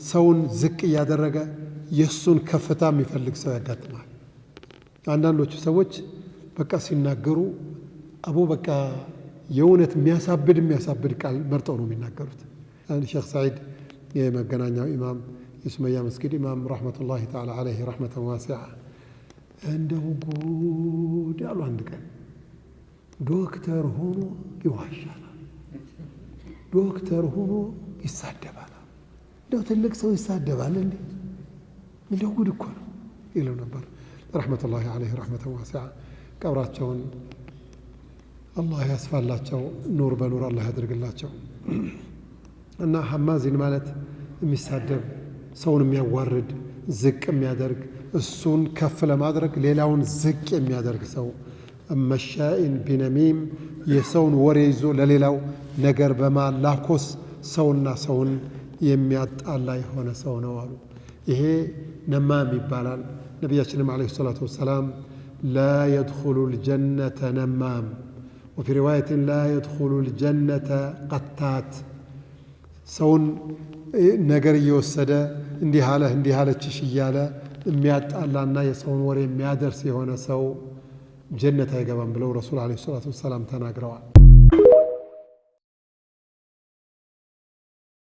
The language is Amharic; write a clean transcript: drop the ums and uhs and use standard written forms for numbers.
ሰውን ዝቅ ያደረገ የሱን ከፍታ የሚፈልግ ሰው ያጋጥማል። አንዳንዶቹ ሰዎች በቃ ሲናገሩ አቡ በቃ የእውነት የሚያሳብድ ቃል መርጠው ነው የሚናገሩት። ሼክ ሰዒድ የመገናኛው ኢማም የሱመያ መስጊድ ኢማም ረሕመቱላሂ ተዓላ ዐለይሂ ረሕመተን ዋሲዓ እንደው ጉድ ያሉ አንድ ቀን ዶክተር ሆኖ ይዋሻል፣ ዶክተር ሆኖ ይሳደባል። እንደው ትልቅ ሰው ይሳደባል እንዴ? እንደው ጉድ እኮ ነው ይለው ነበር ረሕመቱላሂ ዐለይሂ ረሕመተን ዋሲዓ። ቀብራቸውን አላህ ያስፋላቸው፣ ኑር በኑር አላህ ያድርግላቸው። እና ሐማዚን ማለት የሚሳደብ ሰውን የሚያዋርድ ዝቅ የሚያደርግ እሱን ከፍ ለማድረግ ሌላውን ዝቅ የሚያደርግ ሰው መሻኢን ቢነሚም የሰውን ወሬ ይዞ ለሌላው ነገር በማላኮስ ሰውና ሰውን የሚያጣላ የሆነ ሰው ነው አሉ። ይሄ ነማም ይባላል። ነቢያችንም ዓለይሂ ሰላቱ ወሰላም ላ የድኹሉ ልጀነተ ነማም ወፊ ሪዋየትን ላ የድኹሉ ልጀነተ ቀታት ሰውን ነገር እየወሰደ እንዲህ አለችሽ እያለ የሚያጣላና የሰውን ወሬ የሚያደርስ የሆነ ሰው ጀነት አይገባም ብለው ረሱል ዓለይሂ ሰላቱ ወሰላም ተናግረዋል።